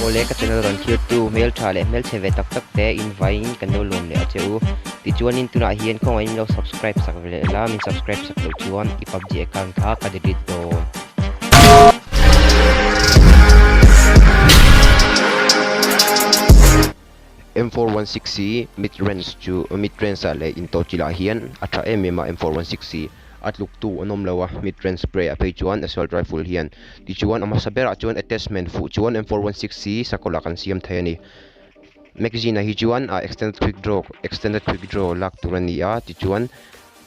Ole ka channel ron thir tu mail thale mail cheve tak tak te invite kan do lom le acheu ti chuan in tuna hian khong ai lo subscribe sak le la min subscribe sak lo chuan i PUBG account kha ka delete do M416 mid-range ale into chila hian atra MMA M416 at luk tu onom lawa mid-range spray apay chuan assault rifle hian ti chuan ama sabera chuan attachment fu chuan M416 sakola kan siam thayani magazine hi chuan extended quick draw lak turania ti chuan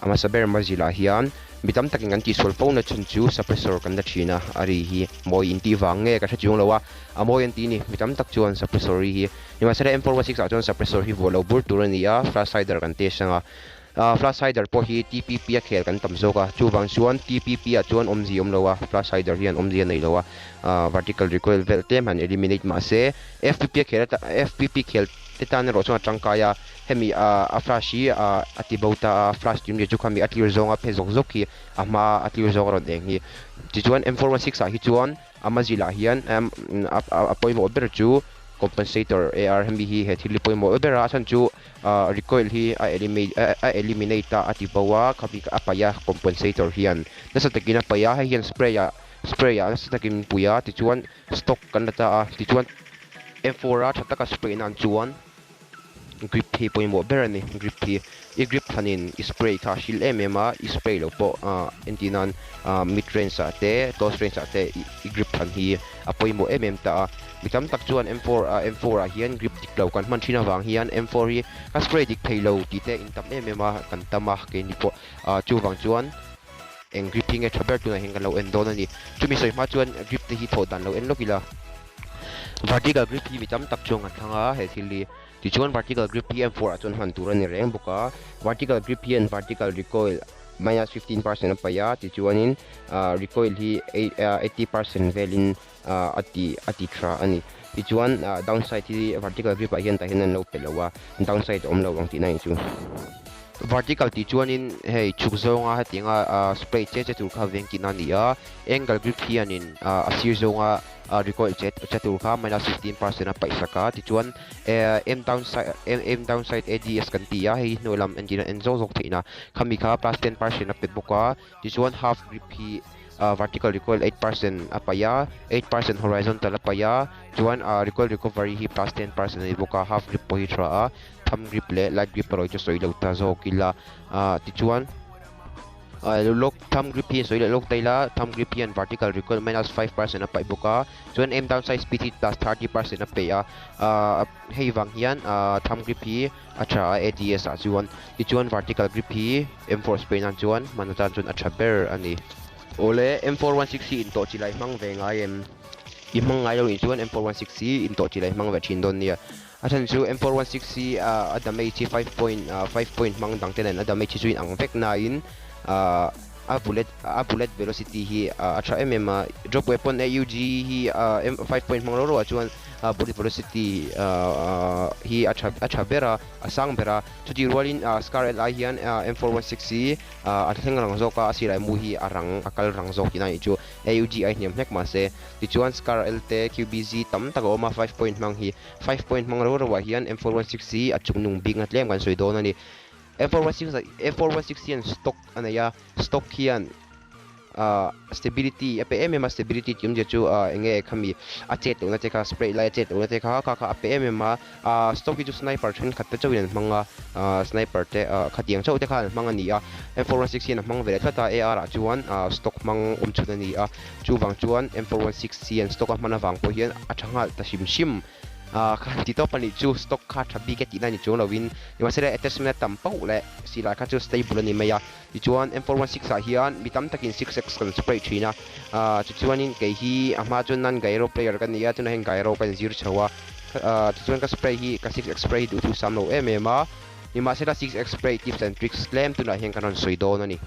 ama saber mazila hian mitam takin an ti sol phone na chun chu suppressor kan da thina ari hi moi inti wange ka thachung lawa amoi anti ni mitam tak chuan suppressor hi nima sare M416 chuan suppressor hi volo bur turania flash hider kan te sanga flash hider po hi TPP a khel kan tamzo ka chuwang chuan TPP a chuan omzi omlowa flash hider hian omzi nei lowa vertical recoil vel tem han eliminate ma se FPP khel tetan ro chuan tangkaya hemi a flash hi atibauta flash tim chu khami atlir zonga phezok zok hi ama atlir zok ron deng hi ti chuan M416 hi chuan amazila hian apoimo ber chu compensator AR hemi hi he thili poimo bera chan chu recoil hi eliminate atibawa khabi ka apaya compensator hian nasa takin apaya hian spray nasa takin puya ti chuan stock kan ta ti chuan M4 thataka spray nan chuan grip hi poimo berani grip hi I grip thanin spray kha shil MMA spray lo po entinan mid range ate close range ate I grip than hi apoimo ta mitam tak chuan M4 hian grip dik lo kan man thina wang hian M4 hi ka spray dik thailo ti te in tam MMA kan tama ke ni po chuwang chuan eng gripping e thaber tuna hinga lo endon ani chumi soi ma chuan grip te hi thodan lo en lokila vertical grip hi mitam tak chung athanga he thili ti chuan vertical grip PM4 chuan han turan ni reng buka vertical grip hi and vertical recoil minus 15% apaya ti chuanin recoil hi 80% velin ati tra ani ti chuan downside hi vertical grip hian ta hian lo pelawa downside omlo ang ti nai chu vertical ti chuanin hei chukzonga hatinga spray che tur kha vengki na nia angle grip hianin asir zonga recoil chatur kha minus 15% a paisa ka ti chuan m downside ADS kan tia hei nolam engine enzo zok thina khami kha plus 10% a pet boka ti chuan half grip hi vertical recoil 8% apaya 8% horizontal apaya chuan recoil recovery hi plus 10% ni boka half grip po hi tra thumb grip le light grip roi chu soilo ta zo kila ti chuan lock thumb grip hi soilo lock taila thumb grip hi and vertical recoil minus 5% apai boka chuan m downside speed hi plus 30% apaya hei wang hian thumb grip hi acha ADS a chuan ti chuan vertical grip hi M4 spray nan chuan manatan chuan acha ber ani ole M416 into chilai mang venga em imang ngai lo in chuan M416 into chilai mang ve thin don nia athan chu M416 adamei chi 5 point mang dang tenen adamei chi chuin ang vek na in a bullet velocity hi atra drop weapon AUG hi 5 point mang ro chuan bullet velocity hi atra bera asang bera chuti rolin scar li hian M416 atheng rang zoka asirai mu hi arang akal rang zok ina chu AUG ai hnem hnek ma se ti chuan scar lt QBZ tam tak oma 5 point mang hi 5 point mang ro wa hian M416 achung nung bing atlem kan soidon ani M416 stock anaya stock hian stability APM stability tum je chu enge khami achet na te kha spray la achet na te kha APM stock hi chu sniper thren khat te chawin manga sniper te khatiang chau te kha manga ni M416 mang ve thata AR chuan stock mang chuna ni chuwang chuan M416 stock mana wang po hian athanga ta shim kha ti to pani chu stock kha thabi ke ti na ni chu lowin ni masere attachment tampo le sila kha chu stable ni maya ti chuan M416 hian mitam takin 6x kan spray thina chu chuanin ke hi ama chun nan gairo player kan nia chun heng gairo kan zir chawa chu chuan ka spray hi ka 6x spray du tu samlo MMA ni masera 6x spray tips and tricks claim tu na heng kanon soidon ani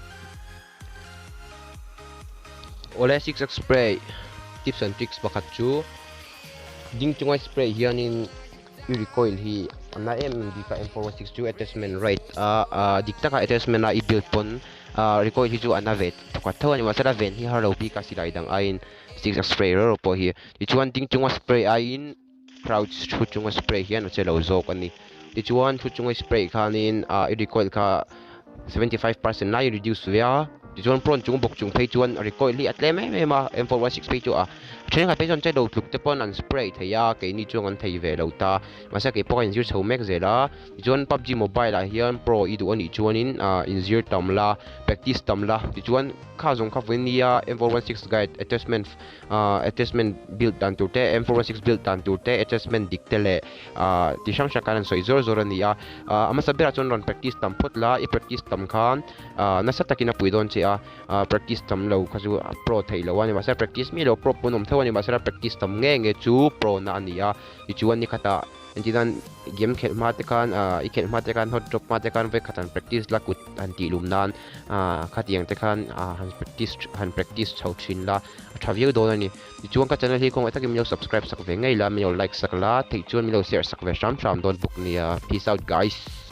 ole 6x spray tips and tricks bakhat chu ding chungai spray hianin recoil hi na di ka M416 attachment right dikta ka attachment na i-build pon recoil hi chu anavet pakathaw ni masara ven hi harlo bi ka silai dang ain 6 spray ro po hi ti chuan ding chunga spray ain crowd shoot chung spray hian che lo zok ani ti chuan shoot chung spray khanin recoil kha 75% lai reduce via ti chuan prawn chung bok chung phei chuan recoil hi atle me ma M416 phei chu a then kha phei chuan che lo tluk te pon an spray theya ke ni chung an thei ve lo ta masa ke point zir chho mek zela ti chuan PUBG mobile a hian pro i du ani chuanin in zir tamla practice tamla ti chuan kha zong kha venia M416 guide attachment build dan turte M416 build dan turte attachment diktele ti sang shakanan soi zor zor ani a ama sabera chon ron practice tam photla I practice tam khan nasa takina puidon che practice tam lo khazu pro thailo ani masa practice mi lo pro punom thawani masa practice tam nge chu pro na ani a ti chuan ni khata antidan game khel ma te kan I khel ma te kan hot drop ma te kan ve khatan practice la kut anti lumnan khatiang te kan han practice chau thin la thaview don ani ti chuan ka channel hi kong athakim lo subscribe sak ve ngei la mi lo like sak la thei chuan mi lo share sak ve sham don book ni peace out guys.